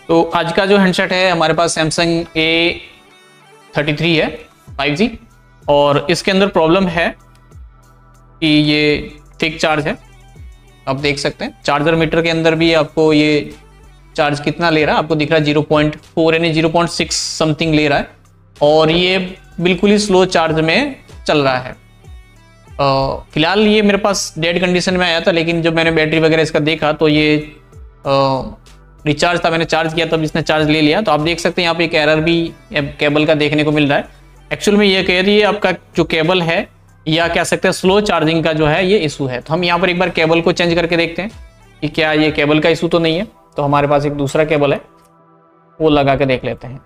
तो आज का जो हैंडसेट है हमारे पास सैमसंग A33 है 5G, और इसके अंदर प्रॉब्लम है कि ये फेक चार्ज है। आप देख सकते हैं चार्जर मीटर के अंदर भी आपको ये चार्ज कितना ले रहा है आपको दिख रहा है, 0.4 यानी 0.6 समथिंग ले रहा है, और ये बिल्कुल ही स्लो चार्ज में चल रहा है। फिलहाल ये मेरे पास डेड कंडीशन में आया था, लेकिन जब मैंने बैटरी वगैरह इसका देखा तो ये रिचार्ज था, मैंने चार्ज किया तब इसने चार्ज ले लिया। तो आप देख सकते हैं यहाँ पे एक एरर भी केबल का देखने को मिल रहा है। एक्चुअल में ये कह रही है आपका जो केबल है, या कह सकते हैं स्लो चार्जिंग का जो है ये इशू है। तो हम यहाँ पर एक बार केबल को चेंज करके देखते हैं कि क्या ये केबल का इशू तो नहीं है। तो हमारे पास एक दूसरा केबल है, वो लगा के देख लेते हैं।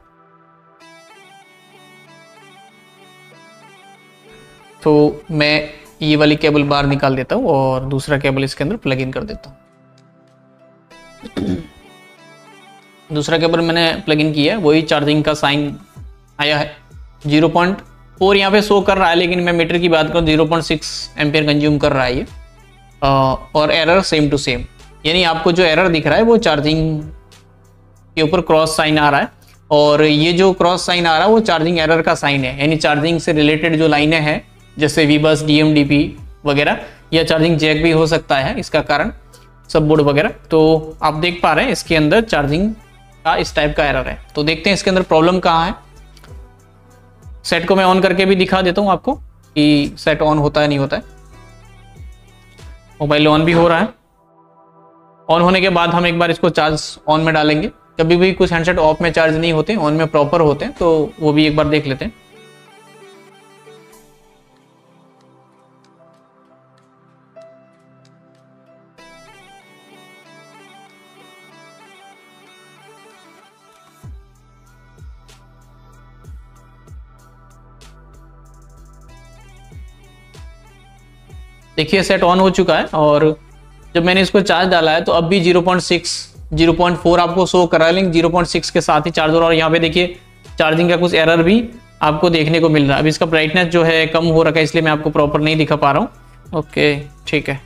तो मैं ये वाली केबल बाहर निकाल देता हूँ और दूसरा केबल इसके अंदर प्लग इन कर देता हूँ। दूसरा केबल मैंने प्लग इन किया है, वही चार्जिंग का साइन आया है। 0.4 यहाँ पे शो कर रहा है, लेकिन मैं मीटर की बात करूँ 0.6 एम्पियर कंज्यूम कर रहा है ये। और एरर सेम टू सेम, यानी आपको जो एरर दिख रहा है वो चार्जिंग के ऊपर क्रॉस साइन आ रहा है, और ये जो क्रॉस साइन आ रहा है वो चार्जिंग एरर का साइन है। यानी चार्जिंग से रिलेटेड जो लाइनें हैं जैसे वीबस, DMDP वगैरह, या चार्जिंग जैक भी हो सकता है इसका कारण, सब बोर्ड वगैरह। तो आप देख पा रहे हैं इसके अंदर चार्जिंग का इस टाइप का एरर है। तो देखते हैं इसके अंदर प्रॉब्लम कहाँ है। सेट को मैं ऑन करके भी दिखा देता हूँ आपको कि सेट ऑन होता है नहीं होता है। मोबाइल ऑन भी हो रहा है। ऑन होने के बाद हम एक बार इसको चार्ज ऑन में डालेंगे। कभी भी कुछ हैंडसेट ऑफ में चार्ज नहीं होते, ऑन में प्रॉपर होते हैं, तो वो भी एक बार देख लेते हैं। देखिए सेट ऑन हो चुका है, और जब मैंने इसको चार्ज डाला है तो अब भी 0.6 0.4 आपको शो कर रहा है, लेकिन 0.6 के साथ ही चार्जर। और यहाँ पे देखिए चार्जिंग का कुछ एरर भी आपको देखने को मिल रहा है। अब इसका ब्राइटनेस जो है कम हो रखा है, इसलिए मैं आपको प्रॉपर नहीं दिखा पा रहा हूँ। ओके ठीक है।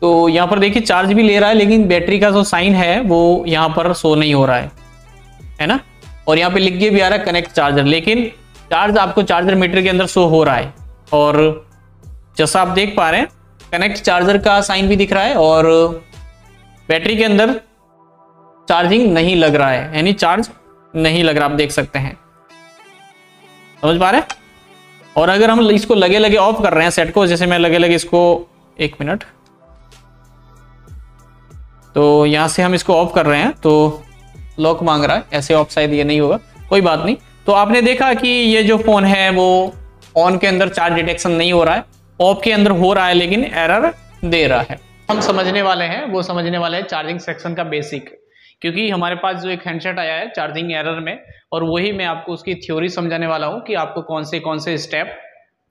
तो यहाँ पर देखिए चार्ज भी ले रहा है, लेकिन बैटरी का जो साइन है वो यहाँ पर शो नहीं हो रहा है ना। और यहाँ पे लिख के भी आ रहा है कनेक्ट चार्जर, लेकिन चार्ज आपको चार्जर मीटर के अंदर शो हो रहा है। और जैसा आप देख पा रहे हैं कनेक्ट चार्जर का साइन भी दिख रहा है, और बैटरी के अंदर चार्जिंग नहीं लग रहा है, यानी चार्ज नहीं लग रहा। आप देख सकते हैं, समझ पा रहे हैं। और अगर हम इसको लगे लगे ऑफ कर रहे हैं सेट को, जैसे मैं लगे लगे इसको, एक मिनट, तो यहां से हम इसको ऑफ कर रहे हैं तो लॉक मांग रहा है, ऐसे ऑफ शायद ये नहीं होगा, कोई बात नहीं। तो आपने देखा कि ये जो फोन है वो ऑन के अंदर चार्ज डिटेक्शन नहीं हो रहा है, ऑफ के अंदर हो रहा है, लेकिन एरर दे रहा है। हम समझने वाले हैं, वो समझने वाले हैं चार्जिंग सेक्शन का बेसिक, क्योंकि हमारे पास जो एक हैंडसेट आया है चार्जिंग एरर में, और वही मैं आपको उसकी थ्योरी समझाने वाला हूं कि आपको कौन से स्टेप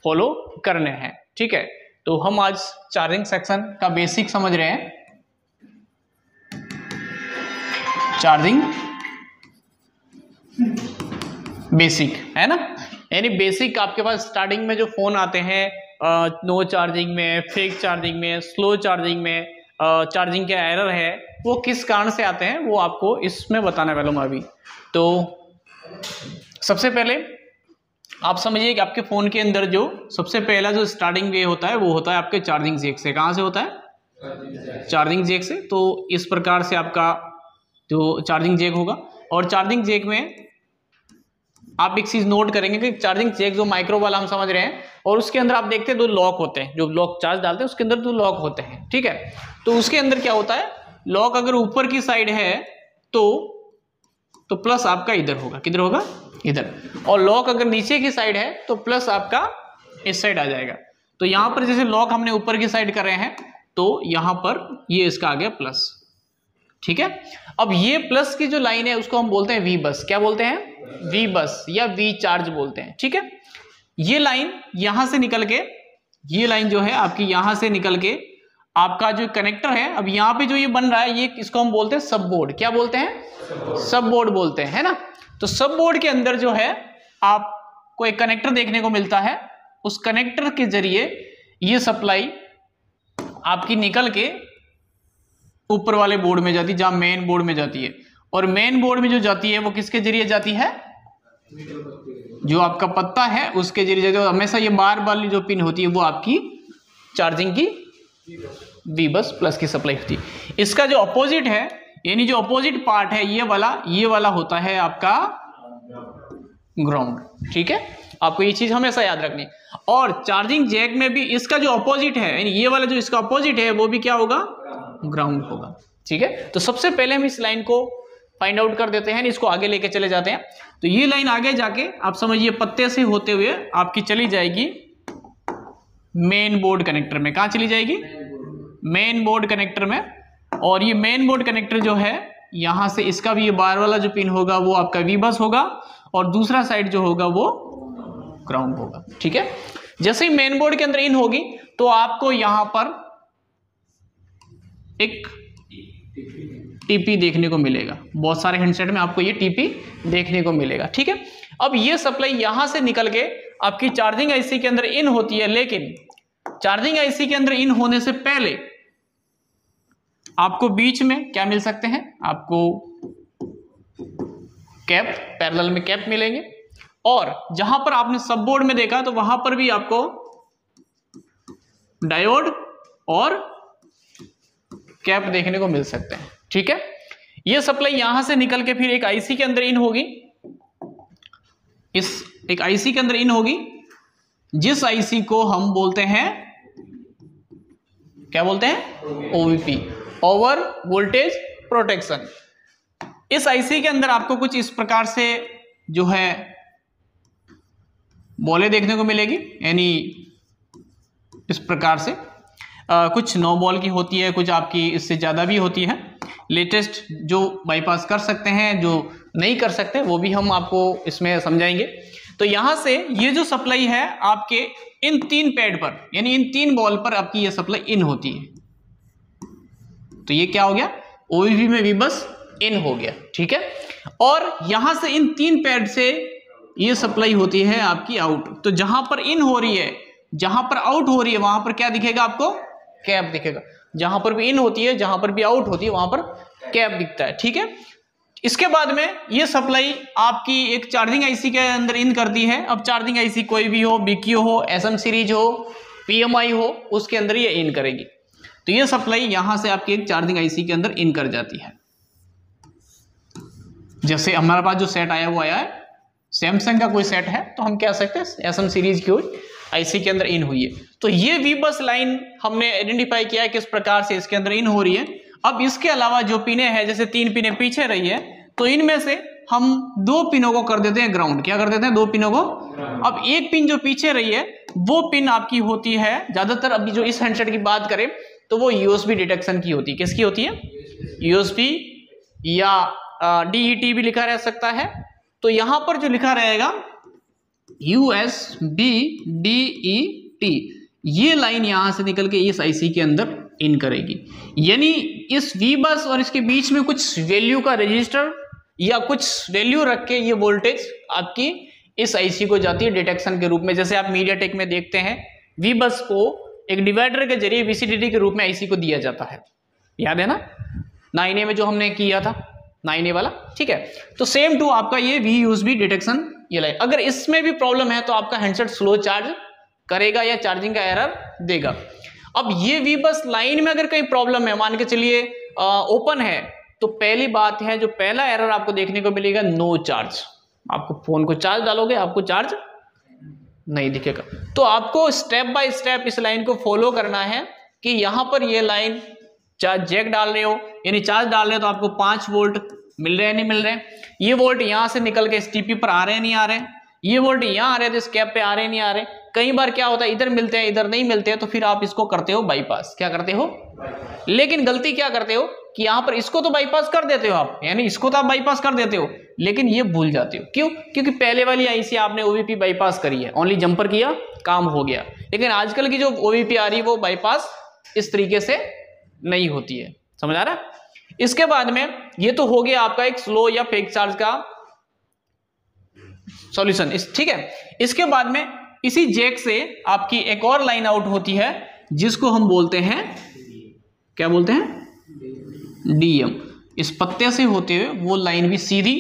फॉलो करने हैं। ठीक है, तो हम आज चार्जिंग सेक्शन का बेसिक समझ रहे हैं। चार्जिंग बेसिक है ना, यानी बेसिक आपके पास स्टार्टिंग में जो फोन आते हैं नो चार्जिंग में, फेक चार्जिंग में, स्लो चार्जिंग में, चार्जिंग का एरर है, वो किस कारण से आते हैं वो आपको इसमें बताने वाला हूं अभी। तो सबसे पहले आप समझिए कि आपके फोन के अंदर जो सबसे पहला जो स्टार्टिंग वे होता है वो होता है आपके चार्जिंग जैक से। कहां से होता है? चार्जिंग जैक से। तो इस प्रकार से आपका जो चार्जिंग जैक होगा, और चार्जिंग जैक में आप एक चीज नोट करेंगे कि चार्जिंग जैक जो माइक्रो वाला हम समझ रहे हैं, और उसके अंदर आप देखते हैं दो लॉक होते हैं, जो लॉक चार्ज डालते हैं उसके अंदर दो लॉक होते हैं। ठीक है, तो उसके अंदर क्या होता है, लॉक अगर ऊपर की साइड है तो प्लस आपका इधर होगा, किधर होगा? इधर। और लॉक अगर नीचे की साइड है तो प्लस आपका इस साइड आ जाएगा। तो यहां पर जैसे लॉक हमने ऊपर की साइड कर रहे हैं, तो यहां पर ये इसका आ गया प्लस। ठीक है, अब ये प्लस की जो लाइन है उसको हम बोलते हैं वी बस। क्या बोलते हैं? वी बस या वी चार्ज बोलते हैं। ठीक है, ये लाइन यहां से निकल के, ये लाइन जो है आपकी यहां से निकल के आपका जो कनेक्टर है, अब यहां पे जो ये बन रहा है, ये इसको हम बोलते हैं सब बोर्ड। क्या बोलते हैं? सब बोर्ड बोलते हैं, है ना। तो सब बोर्ड के अंदर जो है आपको एक कनेक्टर देखने को मिलता है, उस कनेक्टर के जरिए ये सप्लाई आपकी निकल के ऊपर वाले बोर्ड में जाती है, जहां मेन बोर्ड में जाती है। और मेन बोर्ड में जो जाती है वो किसके जरिए जाती है, जो आपका पत्ता है उसके जरिए जाती है। हमेशा ये बार वाली जो पिन होती है वो आपकी चार्जिंग की वी बस प्लस की सप्लाई होती है। इसका जो अपोजिट है, यानी जो अपोजिट पार्ट है ये वाला होता है आपका ग्राउंड। ठीक है, आपको ये चीज हमेशा याद रखनी। और चार्जिंग जैक में भी इसका जो अपोजिट है, यानी ये वाला जो इसका अपोजिट है वो भी क्या होगा, ग्राउंड होगा। ठीक है, तो सबसे पहले हम इस लाइन को फाइंड आउट कर देते हैं, इसको आगे लेके चले जाते हैं। तो ये लाइन आगे जाके आप समझिए पत्ते से होते हुए आपकी चली जाएगी मेन बोर्ड कनेक्टर में। कहां चली जाएगी, मेन बोर्ड कनेक्टर में। और ये मेन बोर्ड कनेक्टर जो है यहां से इसका भी ये बार वाला जो पिन होगा वो आपका वी बस होगा, और दूसरा साइड जो होगा वो ग्राउंड होगा। ठीक है, जैसे ही मेन बोर्ड के अंदर इन होगी तो आपको यहां पर एक टीपी देखने को मिलेगा। बहुत सारे हैंडसेट में आपको ये टीपी देखने को मिलेगा। ठीक है, अब ये सप्लाई यहां से निकल के आपकी चार्जिंग आईसी के अंदर इन होती है, लेकिन चार्जिंग आईसी के अंदर इन होने से पहले आपको बीच में क्या मिल सकते हैं, आपको कैप, पैरेलल में कैप मिलेंगे। और जहां पर आपने सब बोर्ड में देखा तो वहां पर भी आपको डायोड और कैप देखने को मिल सकते हैं। ठीक है, ये सप्लाई यहां से निकल के फिर एक आईसी के अंदर इन होगी, इस एक आईसी के अंदर इन होगी, जिस आईसी को हम बोलते हैं, क्या बोलते हैं, ओवीपी, ओवर वोल्टेज प्रोटेक्शन। इस आईसी के अंदर आपको कुछ इस प्रकार से जो है बॉलें देखने को मिलेगी, यानी इस प्रकार से कुछ 9 बॉल की होती है, कुछ आपकी इससे ज़्यादा भी होती है। लेटेस्ट जो बाईपास कर सकते हैं, जो नहीं कर सकते वो भी हम आपको इसमें समझाएंगे। तो यहाँ से ये जो सप्लाई है आपके इन 3 पैड पर, यानी इन 3 बॉल पर आपकी ये सप्लाई इन होती है। तो ये क्या हो गया, ओवीपी में भी बस इन हो गया। ठीक है, और यहाँ से इन 3 पैड से ये सप्लाई होती है आपकी आउट। तो जहां पर इन हो रही है, जहां पर आउट हो रही है, वहां पर क्या दिखेगा आपको, कैप दिखेगा। जहां पर भी इन होती है, जहां पर भी आउट होती है, वहां पर कैप दिखता है। ठीक है, इसके बाद में ये सप्लाई आपकी एक चार्जिंग आईसी के अंदर इन करती है। अब चार्जिंग आईसी कोई भी हो, बीक्यू हो, एसएम सीरीज हो, पीएमआई हो, उसके अंदर ये इन करेगी। तो ये सप्लाई यहां से आपकी एक चार्जिंग आईसी के अंदर इन कर जाती है। जैसे हमारे पास जो सेट आया वो आया है, सैमसंग का कोई सेट है तो हम कह सकते हैं एसएम सीरीज की आईसी के अंदर इन हुई है। तो ये वी बस लाइन हमने आइडेंटिफाई किया है किस प्रकार से इसके अंदर इन हो रही है। अब इसके अलावा जो पिने हैं, जैसे 3 पिने पीछे रही है, तो इनमें से हम 2 पिनों को कर देते हैं ग्राउंड। क्या कर देते हैं, 2 पिनों को। अब एक पिन जो पीछे रही है वो पिन आपकी होती है ज्यादातर, अभी जो इस हैंडसेट की बात करें तो वो यूएसबी डिटेक्शन की होती है। किसकी होती है, यूएसबी या डीईटी भी लिखा रह सकता है। तो यहां पर जो लिखा रहेगा USB DET, ये लाइन यहां से निकल के इस आईसी के अंदर इन करेगी। यानी इस वी बस और इसके बीच में कुछ वैल्यू का रजिस्टर या कुछ वैल्यू रख के ये वोल्टेज आपकी इस आईसी को जाती है डिटेक्शन के रूप में। जैसे आप मीडियाटेक में देखते हैं वी बस को एक डिवाइडर के जरिए VCDD के रूप में आईसी को दिया जाता है, याद है ना, 9A में जो हमने किया था 9A वाला। ठीक है, तो सेम टू आपका ये VUSB डिटेक्शन ये लाइन। अगर इसमें भी प्रॉब्लम है तो आपका हैंडसेट स्लो चार्ज करेगा या चार्जिंग का एरर देगा। अब ये वी बस लाइन में अगर कहीं प्रॉब्लम है, मान के चलिए ओपन है, तो पहली बात है, जो पहला एरर आपको देखने को मिलेगा, नो चार्ज। आपको फोन को चार्ज डालोगे आपको चार्ज नहीं दिखेगा। तो आपको स्टेप बाय स्टेप इस लाइन को फॉलो करना है कि यहां पर ये लाइन चार्ज जैक डाल रहे हो, यानी चार्ज डाल रहे हो तो आपको 5 वोल्ट मिल रहे हैं, नहीं मिल रहे हैं। ये वोल्ट यहां से निकल के इस टीपी पर आ रहे हैं, नहीं आ रहे हैं। ये वोल्ट यहां आ रहे थे इस कैप पे, आ रहे हैं, नहीं आ रहे। कई बार क्या होता है, इधर मिलते हैं इधर नहीं मिलते हैं, तो फिर आप इसको करते हो बाईपास। क्या करते हो, लेकिन गलती क्या करते हो कि यहां पर इसको तो बाईपास कर देते हो आप, यानी इसको तो आप बाईपास कर देते हो, लेकिन ये भूल जाते हो। क्यों, क्योंकि पहले वाली आईसी आपने ओवीपी बाईपास करी है, ओनली जंपर किया, काम हो गया। लेकिन आजकल की जो ओवीपी आ रही है वो बाईपास इस तरीके से नहीं होती है, समझ आ रहा है। इसके बाद में ये तो हो गया आपका एक स्लो या फेक चार्ज का सॉल्यूशन। ठीक है, इसके बाद में इसी जैक से आपकी एक और लाइन आउट होती है जिसको हम बोलते हैं, क्या बोलते हैं, DM, इस पत्ते से होते हुए वो लाइन भी सीधी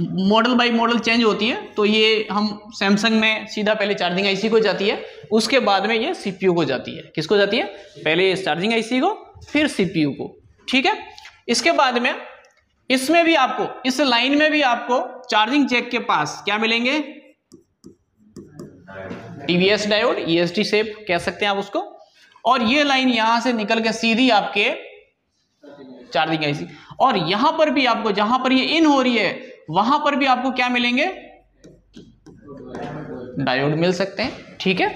मॉडल बाई मॉडल चेंज होती है। तो ये हम सैमसंग में सीधा पहले चार्जिंग आईसी को जाती है, उसके बाद में ये CPU को जाती है। किसको जाती है? पहले चार्जिंग आईसी को, फिर CPU को। ठीक है, इसके बाद में इसमें भी आपको, इस लाइन में भी आपको चार्जिंग जैक के पास क्या मिलेंगे? TVS डायोड, ESD शेप कह सकते हैं आप उसको। और ये लाइन यहां से निकल के सीधी आपके चार्जिंग आईसी, और यहां पर भी आपको, जहां पर ये इन हो रही है वहां पर भी आपको क्या मिलेंगे? डायोड मिल सकते हैं। ठीक है,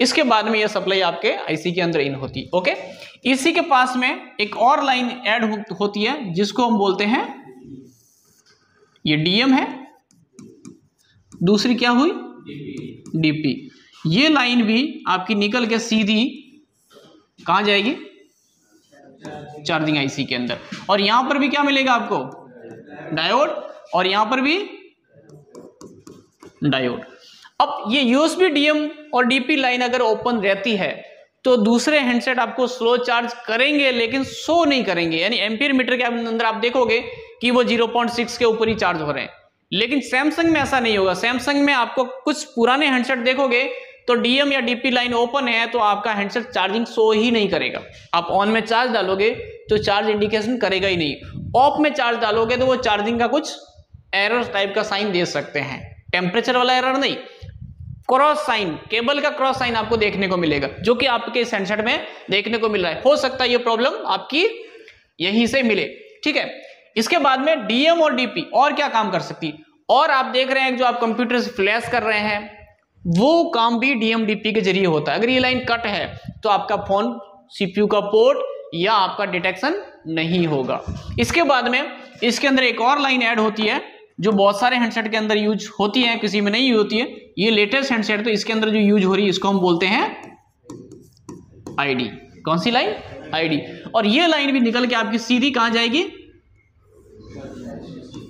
इसके बाद में ये सप्लाई आपके आईसी के अंदर इन होती है। ओके, इसी के पास में एक और लाइन ऐड होती है जिसको हम बोलते हैं, ये DM है, दूसरी क्या हुई? DP। ये लाइन भी आपकी निकल के सीधी कहां जाएगी? चार्जिंग आईसी के अंदर। और यहां पर भी क्या मिलेगा आपको? डायोड, और यहां पर भी डायोड। अब ये USB DM और DP लाइन अगर ओपन रहती है तो दूसरे हैंडसेट आपको स्लो चार्ज करेंगे लेकिन शो नहीं करेंगे, यानी एम्पीयर मीटर के अंदर आप देखोगे कि वो 0.6 के ऊपर ही चार्ज हो रहे हैं। लेकिन सैमसंग में ऐसा नहीं होगा। सैमसंग में आपको कुछ पुराने हैंडसेट देखोगे तो DM या DP लाइन ओपन है तो आपका हैंडसेट चार्जिंग शो ही नहीं करेगा। आप ऑन में चार्ज डालोगे तो चार्ज इंडिकेशन करेगा ही नहीं। ऑफ में चार्ज डालोगे तो वो चार्जिंग का कुछ एरर टाइप का साइन दे सकते हैं, टेम्परेचर वाला एरर नहीं, क्रॉस साइन, केबल का क्रॉस साइन आपको देखने को मिलेगा, जो कि आपके इस हैंडसेट में देखने को मिल रहा है। हो सकता है ये प्रॉब्लम आपकी यहीं से मिले। ठीक है, इसके बाद में DM और DP और क्या काम कर सकती है? और आप देख रहे हैं जो आप कंप्यूटर से फ्लैश कर रहे हैं वो काम भी DM DP के जरिए होता है। अगर ये लाइन कट है तो आपका फोन CPU का पोर्ट या आपका डिटेक्शन नहीं होगा। इसके बाद में इसके अंदर एक और लाइन ऐड होती है जो बहुत सारे हैंडसेट के अंदर यूज होती है, किसी में नहीं यूज होती है। ये लेटेस्ट हैंडसेट तो इसके अंदर जो यूज हो रही है इसको हम बोलते हैं ID। कौन सी लाइन? ID। और ये लाइन भी निकल के आपकी सीधी कहां जाएगी?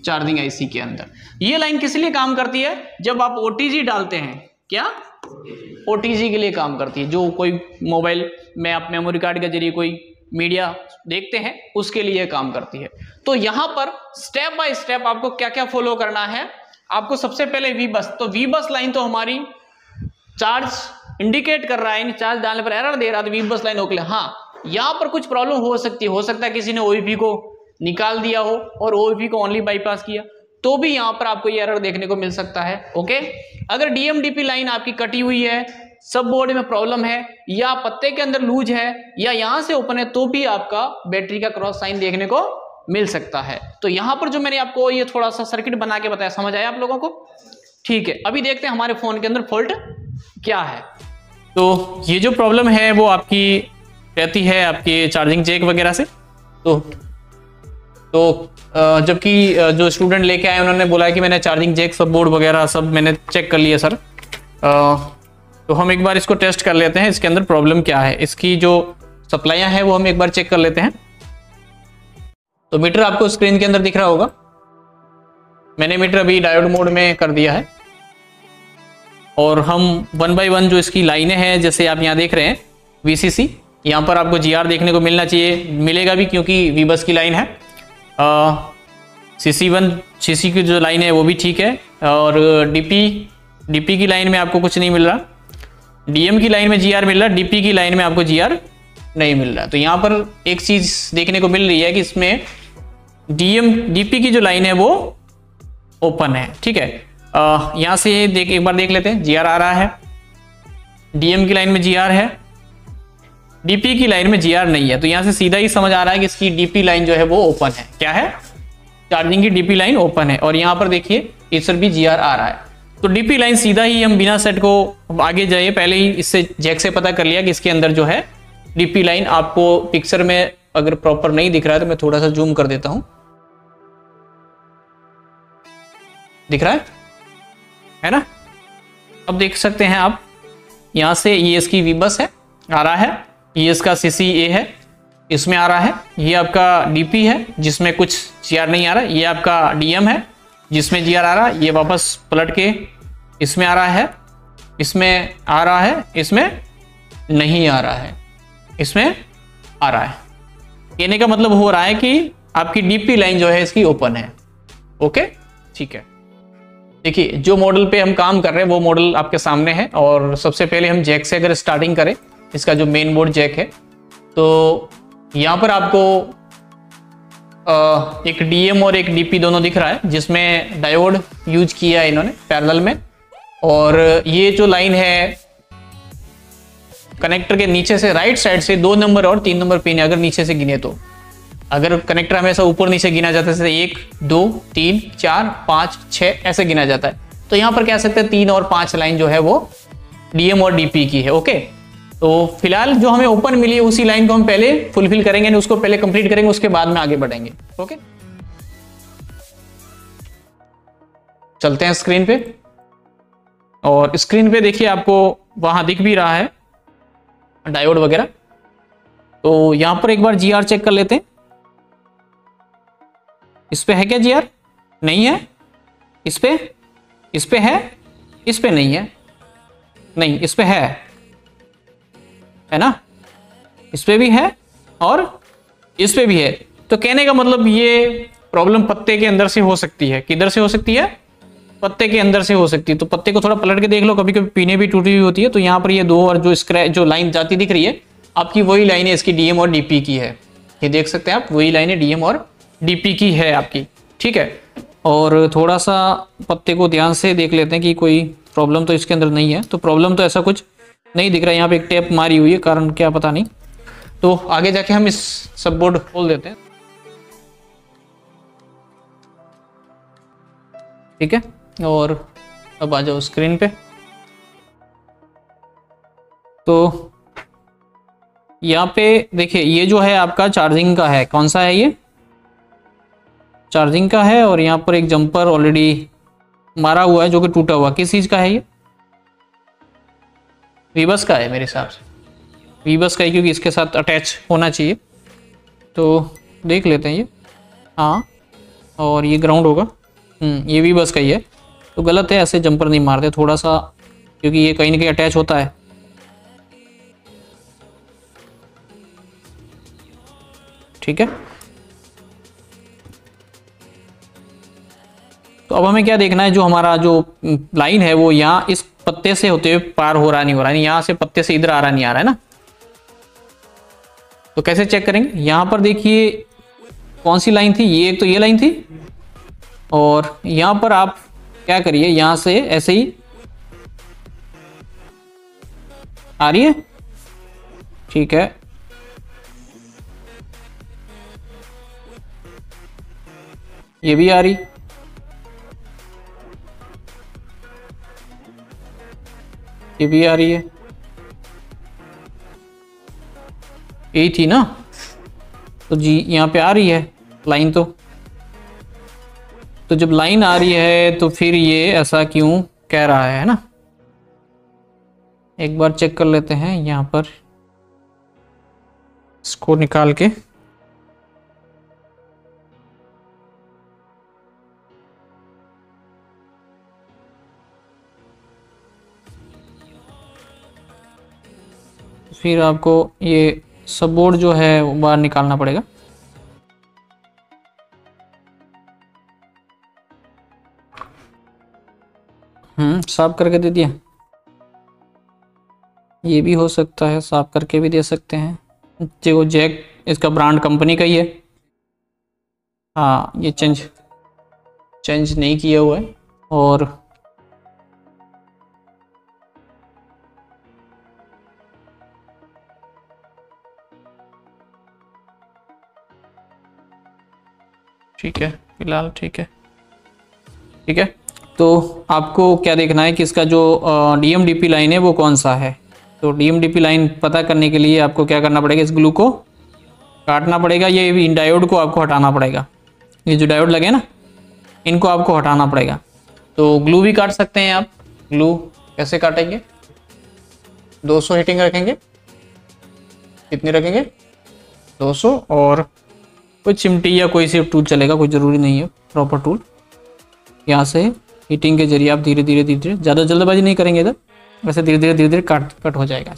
चार्जिंग आईसी के अंदर। ये लाइन किस लिए काम करती है? जब आप OTG डालते हैं, क्या OTG के लिए काम करती है। जो कोई मोबाइल में आप मेमोरी कार्ड के जरिए कोई मीडिया देखते हैं उसके लिए काम करती है। तो यहां पर स्टेप बाय स्टेप आपको क्या क्या फॉलो करना है। आपको सबसे पहले VBus, तो VBus लाइन तो हमारी चार्ज इंडिकेट कर रहा है, चार्ज डालने पर एरर दे रहा है तो VBus लाइन ओके। हाँ, यहां पर कुछ प्रॉब्लम हो सकती है, हो सकता है किसी ने OVP को निकाल दिया हो और OVP को ओनली बाईपास किया तो भी यहां पर आपको ये एरर देखने को मिल सकता है। ओके, अगर DM DP लाइन आपकी कटी हुई है, सब बोर्ड में प्रॉब्लम है, या पत्ते के अंदर लूज है, या यहां से ओपन है, तो भी आपका बैटरी का क्रॉस साइन देखने को मिल सकता है। तो यहां पर जो मैंने आपको ये थोड़ा सा सर्किट बना के बताया, समझ आया आप लोगों को? ठीक है, अभी देखते हैं हमारे फोन के अंदर फॉल्ट क्या है। तो ये जो प्रॉब्लम है वो आपकी रहती है आपके चार्जिंग जैक वगैरह से। तो जबकि जो स्टूडेंट लेके आए उन्होंने बोला कि मैंने चार्जिंग जैक सब बोर्ड वगैरह सब मैंने चेक कर लिया सर। तो हम एक बार इसको टेस्ट कर लेते हैं, इसके अंदर प्रॉब्लम क्या है। इसकी जो सप्लाइयाँ हैं वो हम एक बार चेक कर लेते हैं। तो मीटर आपको स्क्रीन के अंदर दिख रहा होगा। मैंने मीटर अभी डायोड मोड में कर दिया है और हम 1 बाय 1 जो इसकी लाइनें हैं, जैसे आप यहाँ देख रहे हैं VCC, यहाँ पर आपको GR देखने को मिलना चाहिए, मिलेगा भी क्योंकि VBus की लाइन है। CC की जो लाइन है वो भी ठीक है, और DP की लाइन में आपको कुछ नहीं मिल रहा। DM की लाइन में GR मिल रहा, DP की लाइन में आपको GR नहीं मिल रहा। तो यहाँ पर एक चीज देखने को मिल रही है कि इसमें DP की जो लाइन है वो ओपन है। ठीक है, यहाँ से एक बार देख लेते हैं। GR आ रहा है, DM की लाइन में GR है, DP की लाइन में GR नहीं है। तो यहाँ से सीधा ही समझ आ रहा है कि इसकी DP लाइन जो है वो ओपन है। क्या है? चार्जिंग की DP लाइन ओपन है। और यहाँ पर देखिए इस पर भी GR आ रहा है। तो DP लाइन सीधा ही हम बिना सेट को आगे जाइए, पहले ही इससे जैक से पता कर लिया कि इसके अंदर जो है DP लाइन आपको पिक्चर में अगर प्रॉपर नहीं दिख रहा है तो मैं थोड़ा सा जूम कर देता हूं। दिख रहा है ना? अब देख सकते हैं आप, यहां से ये इसकी VBus है, आ रहा है, ये इसका CCA है, इसमें आ रहा है। ये आपका DP है जिसमें कुछ GR नहीं आ रहा। ये आपका DM है जिसमें GR आ रहा है। ये वापस पलट के इसमें आ रहा है, इसमें आ रहा है, इसमें नहीं आ रहा है, इसमें आ रहा है। कहने का मतलब हो रहा है कि आपकी डीपी लाइन जो है इसकी ओपन है। ओके, ठीक है। देखिए जो मॉडल पे हम काम कर रहे हैं वो मॉडल आपके सामने है। और सबसे पहले हम जैक से अगर स्टार्टिंग करें, इसका जो मेन बोर्ड जैक है, तो यहाँ पर आपको एक डीएम और एक डीपी दोनों दिख रहा है, जिसमें डायोड यूज किया है इन्होंने पैरेलल में। और ये जो लाइन है कनेक्टर के नीचे से राइट साइड से 2 नंबर और 3 नंबर पिन है, अगर नीचे से गिने तो। अगर कनेक्टर हमेशा ऊपर नीचे गिना जाता है, जैसे 1 2 3 4 5 6 ऐसे गिना जाता है, तो यहाँ पर कह सकते हैं 3 और 5 लाइन जो है वो डीएम और डीपी की है। ओके, तो फिलहाल जो हमें ओपन मिली है उसी लाइन को हम पहले फुलफिल करेंगे, उसको पहले कंप्लीट करेंगे, उसके बाद में आगे बढ़ेंगे। ओके, चलते हैं स्क्रीन पे। और स्क्रीन पे देखिए आपको वहां दिख भी रहा है डायोड वगैरह। तो यहां पर एक बार जीआर चेक कर लेते हैं। इस पे है क्या जीआर? नहीं है। इस पे है, इस पे नहीं है। नहीं, इस पे है ना? इस पे भी है और इस पे भी है। तो कहने का मतलब ये प्रॉब्लम पत्ते के अंदर से हो सकती है। किधर से हो सकती है? पत्ते के अंदर से हो सकती है। तो पत्ते को थोड़ा पलट के देख लो, कभी कभी पीने भी टूटी हुई होती है। तो यहाँ पर ये 2 और जो लाइन जाती दिख रही है आपकी, वही लाइन है इसकी डीएम और डीपी की है। ये देख सकते हैं आप, वही लाइन है डीएम और डीपी की है आपकी। ठीक है, और थोड़ा सा पत्ते को ध्यान से देख लेते हैं कि कोई प्रॉब्लम तो इसके अंदर नहीं है। तो प्रॉब्लम तो ऐसा कुछ नहीं दिख रहा है। यहाँ पे एक टेप मारी हुई है, कारण क्या पता नहीं। तो आगे जाके हम इस सब बोर्ड खोल देते हैं। ठीक है, और अब आ जाओ स्क्रीन पे। तो यहाँ पे देखिए ये जो है आपका चार्जिंग का है। कौन सा है ये? चार्जिंग का है। और यहाँ पर एक जंपर ऑलरेडी मारा हुआ है जो कि टूटा हुआ। किस चीज़ का है ये? वीबस का है मेरे हिसाब से। वीबस का है, क्योंकि इसके साथ अटैच होना चाहिए। तो देख लेते हैं ये। हाँ, और ये ग्राउंड होगा। ये वीबस का ही है। तो गलत है, ऐसे जंपर नहीं मारते थोड़ा सा, क्योंकि ये कहीं ना कहीं अटैच होता है। ठीक है, तो अब हमें क्या देखना है, जो हमारा जो लाइन है वो यहाँ इस पत्ते से होते हुए पार हो रहा नहीं हो रहा है, यहाँ से पत्ते से इधर आ रहा नहीं आ रहा है ना। तो कैसे चेक करेंगे? यहाँ पर देखिए कौन सी लाइन थी ये, एक तो ये लाइन थी। और यहाँ पर आप क्या करिए, यहाँ से ऐसे ही आ रही है। ठीक है, ये भी आ रही, ये भी आ रही है। यही थी ना? तो जी यहाँ पे आ रही है लाइन। तो जब लाइन आ रही है तो फिर ये ऐसा क्यों कह रहा है ना? एक बार चेक कर लेते हैं यहाँ पर, इसको निकाल के। फिर आपको ये सब बोर्ड जो है वो बाहर निकालना पड़ेगा। साफ करके दे दिया। ये भी हो सकता है, साफ करके भी दे सकते हैं। जो जैक इसका ब्रांड कंपनी का ही है। हाँ, ये चेंज नहीं किया हुआ है। और ठीक है, फिलहाल ठीक है। ठीक है, तो आपको क्या देखना है कि इसका जो डीएम डीपी लाइन है वो कौन सा है। तो डीएम डीपी लाइन पता करने के लिए आपको क्या करना पड़ेगा, इस ग्लू को काटना पड़ेगा। ये इन डायोड को आपको हटाना पड़ेगा। ये जो डायोड लगे ना, इनको आपको हटाना पड़ेगा। तो ग्लू भी काट सकते हैं आप। ग्लू कैसे काटेंगे? 200 हीटिंग रखेंगे। कितनी रखेंगे? 200। और कोई चिमटी या कोई सी टूल चलेगा, कोई ज़रूरी नहीं है, प्रॉपर टूल। यहाँ से हीटिंग के जरिए आप धीरे धीरे ज़्यादा जल्दबाजी नहीं करेंगे इधर, वैसे धीरे धीरे कट हो जाएगा।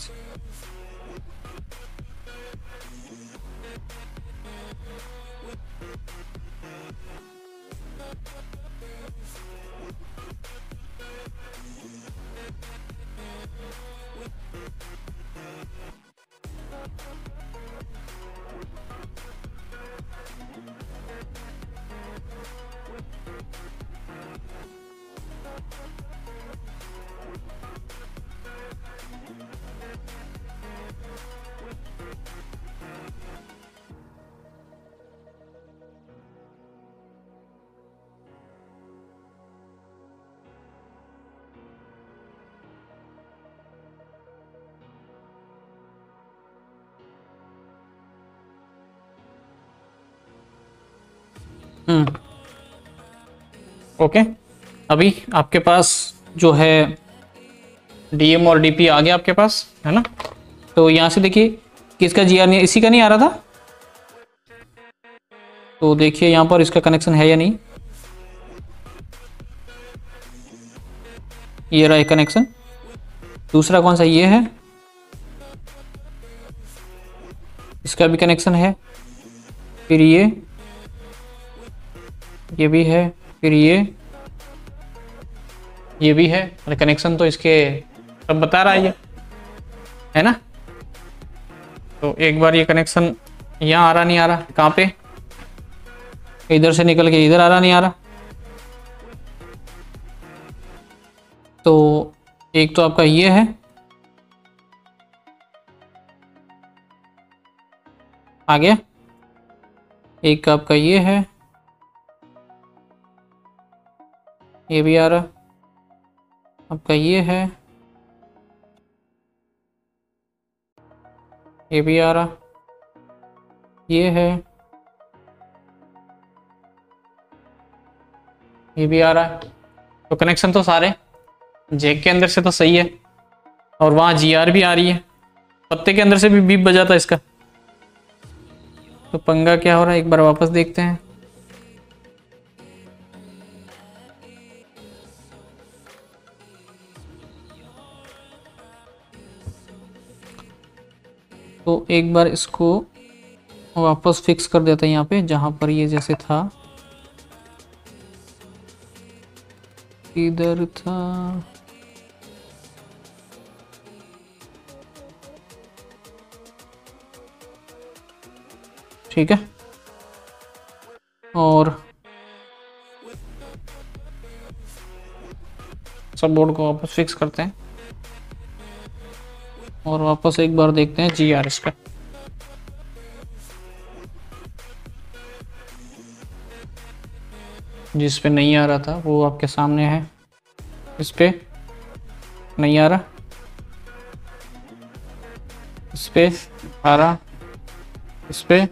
ओके, अभी आपके पास जो है डीएम और डीपी आ गया आपके पास, है ना। तो यहाँ से देखिए किसका जीआर नहीं, इसी का नहीं आ रहा था। तो देखिए यहाँ पर इसका कनेक्शन है या नहीं, ये रहा एक कनेक्शन। दूसरा कौन सा, ये है, इसका भी कनेक्शन है। फिर ये भी है, फिर ये भी है। अरे कनेक्शन तो इसके सब बता रहा है ये, है ना। तो एक बार ये कनेक्शन यहाँ आ रहा नहीं आ रहा, कहाँ पे, इधर से निकल के इधर आ रहा नहीं आ रहा। तो एक तो आपका ये है, आ गया। एक आपका ये है, ये भी आ रहा। आपका ये है, ये भी आ रहा। ये है, ये भी आ रहा है। तो कनेक्शन तो सारे जैक के अंदर से तो सही है, और वहां जीआर भी आ रही है। पत्ते के अंदर से भी बीप बजाता है इसका। तो पंगा क्या हो रहा है, एक बार वापस देखते हैं। तो एक बार इसको वापस फिक्स कर देते हैं यहाँ पे, जहां पर ये जैसे था, इधर था। ठीक है, और सब बोर्ड को वापस फिक्स करते हैं और वापस एक बार देखते हैं जीआर इसका। जिस पे नहीं आ रहा था वो आपके सामने है, इस पे नहीं आ रहा, इस पे आ रहा, इस पे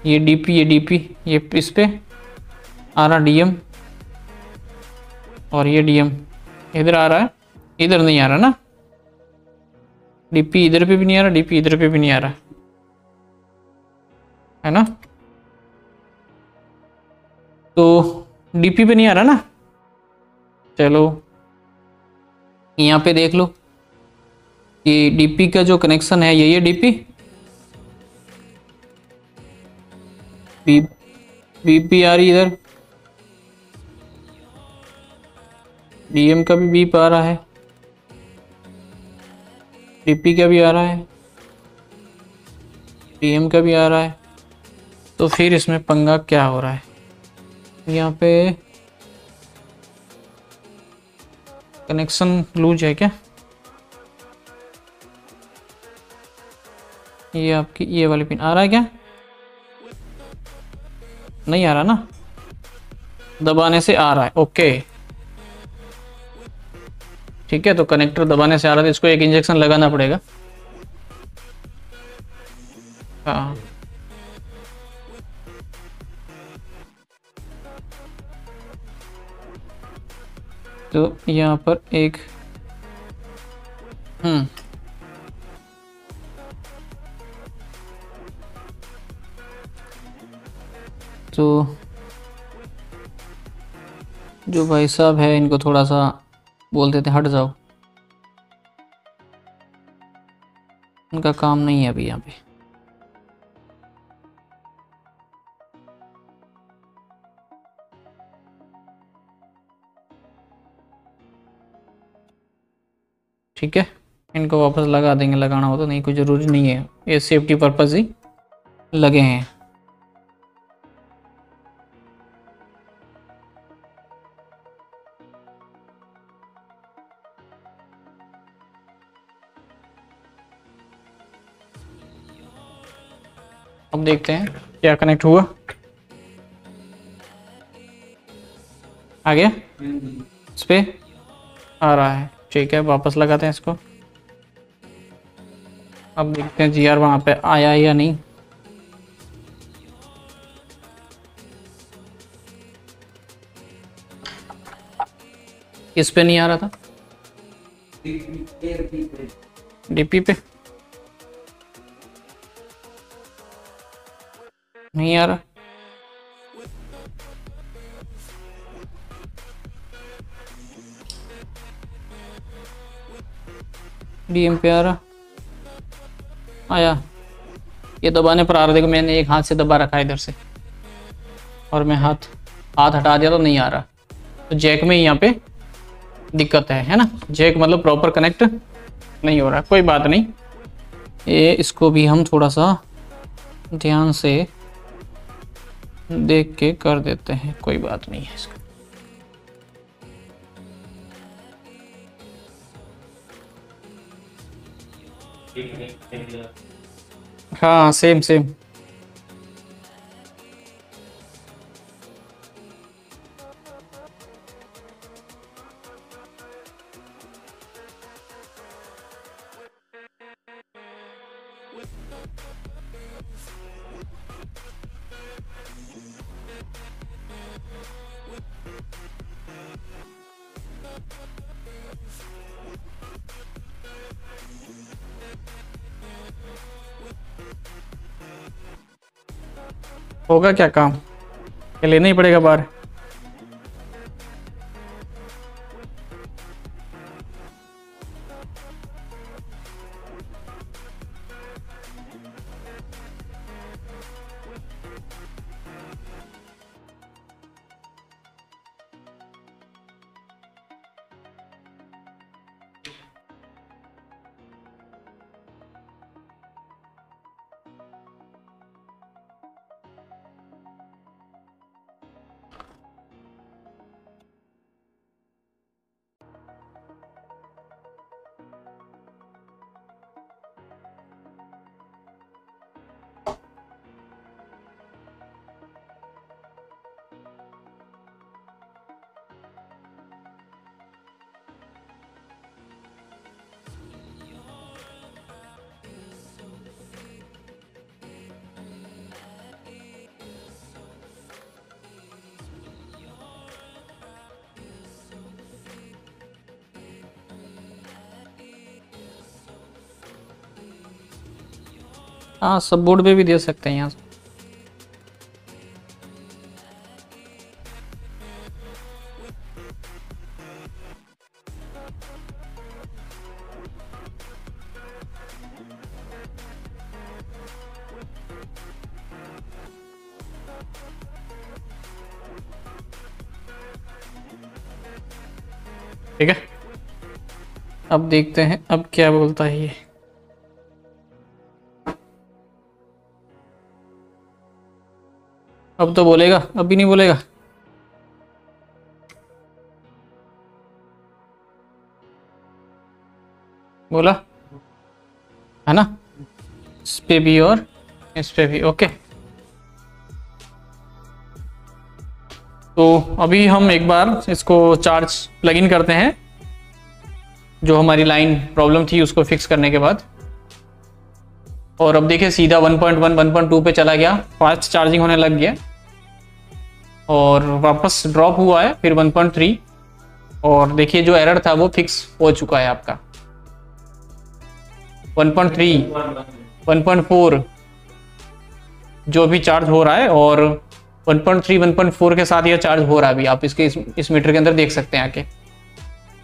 ये डीपी, ये इस पे आ रहा डीएम, और ये डीएम इधर आ रहा है, इधर नहीं आ रहा ना। डीपी इधर पे भी नहीं आ रहा, डीपी इधर पे भी नहीं आ रहा, है ना। तो डीपी पे नहीं आ रहा ना। चलो यहाँ पे देख लो कि डीपी का जो कनेक्शन है ये डीपी, बीपी आ रही इधर, डीएम का भी बीप आ रहा है, डीपी का भी आ रहा है, डीएम का भी आ रहा है। तो फिर इसमें पंगा क्या हो रहा है, यहाँ पे कनेक्शन लूज है क्या। ये आपकी ये वाली पिन आ रहा है क्या, नहीं आ रहा ना, दबाने से आ रहा है। ओके ठीक है, तो कनेक्टर दबाने से आ रहा है, इसको एक इंजेक्शन लगाना पड़ेगा। हाँ तो यहाँ पर एक तो जो भाई साहब है इनको थोड़ा सा बोल देते हट जाओ, इनका काम नहीं है अभी यहाँ पे। ठीक है, इनको वापस लगा देंगे, लगाना हो तो, नहीं कोई ज़रूरी नहीं है, ये सेफ्टी पर्पज़ ही लगे हैं। अब देखते हैं क्या कनेक्ट हुआ, आ गया, इस पे आ रहा है। ठीक है, वापस लगाते हैं इसको। अब देखते हैं जीआर वहाँ पे आया या नहीं। किस पे नहीं आ रहा था? डीपी पे नहीं आ रहा। डीएम पे आ रहा, आया। ये दबाने पर आ रहा, देखो मैंने एक हाथ से दबा रखा है इधर से, और मैं हाथ हटा दिया तो नहीं आ रहा। तो जैक में यहाँ पे दिक्कत है ना, जैक मतलब प्रॉपर कनेक्ट नहीं हो रहा। कोई बात नहीं, ये इसको भी हम थोड़ा सा ध्यान से देख के कर देते हैं, कोई बात नहीं है इसका। हाँ सेम सेम। होगा क्या काम, ये लेना ही पड़ेगा बाहर। हाँ सब बोर्ड पे भी दे सकते हैं यहाँ से। ठीक है, अब देखते हैं अब क्या बोलता है ये। अब तो बोलेगा, अब भी नहीं बोलेगा। बोला है ना, इस पे भी और इस पे भी। ओके, तो अभी हम एक बार इसको चार्ज प्लग इन करते हैं, जो हमारी लाइन प्रॉब्लम थी उसको फिक्स करने के बाद। और अब देखिए सीधा 1.1 1.2 पे चला गया, फास्ट चार्जिंग होने लग गया और वापस ड्रॉप हुआ है फिर 1.3। और देखिए जो एरर था वो फिक्स हो चुका है आपका। 1.3 1.4 जो भी चार्ज हो रहा है, और 1.3 1.4 के साथ ये चार्ज हो रहा है अभी। आप इसके इस मीटर के अंदर देख सकते हैं आके।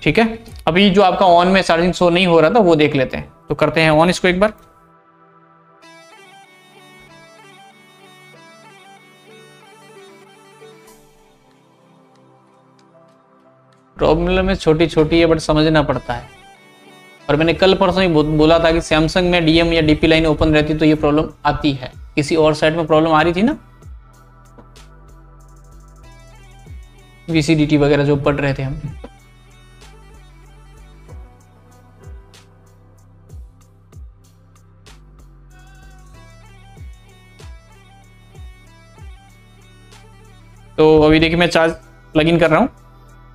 ठीक है, अभी जो आपका ऑन में चार्जिंग शो नहीं हो रहा था वो देख लेते हैं। तो करते हैं ऑन इसको एक बार। प्रॉब्लम है छोटी छोटी है बट समझना पड़ता है। और मैंने कल परसों ही बोला था कि सैमसंग में डीएम या डीपी लाइन ओपन रहती तो ये प्रॉब्लम आती है। किसी और साइड में प्रॉब्लम आ रही थी ना, वीसीडीटी वगैरह जो पढ़ रहे थे हम। तो अभी देखिए मैं चार्ज प्लग इन कर रहा हूँ।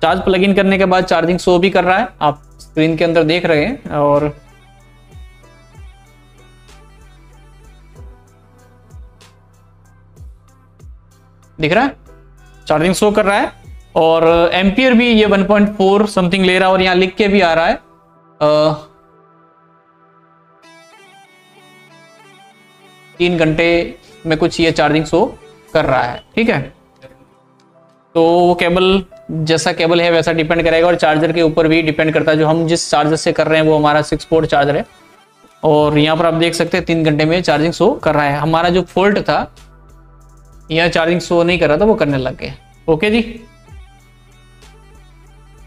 चार्ज प्लग इन करने के बाद चार्जिंग शो भी कर रहा है, आप स्क्रीन के अंदर देख रहे हैं। और दिख रहा है चार्जिंग शो कर रहा है। और एम्पियर भी ये 1.4 समथिंग ले रहा है, और यहाँ लिख के भी आ रहा है 3 घंटे में कुछ ये चार्जिंग शो कर रहा है। ठीक है, तो वो केबल जैसा केबल है वैसा डिपेंड करेगा, और चार्जर के ऊपर भी डिपेंड करता है। जो हम जिस चार्जर से कर रहे हैं वो हमारा 6 पोर्ट चार्जर है, और यहाँ पर आप देख सकते हैं 3 घंटे में चार्जिंग शो कर रहा है। हमारा जो फॉल्ट था, यहाँ चार्जिंग शो नहीं कर रहा था, वो करने लग गया। ओके जी,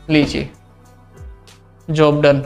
लीजिए, जॉब डन।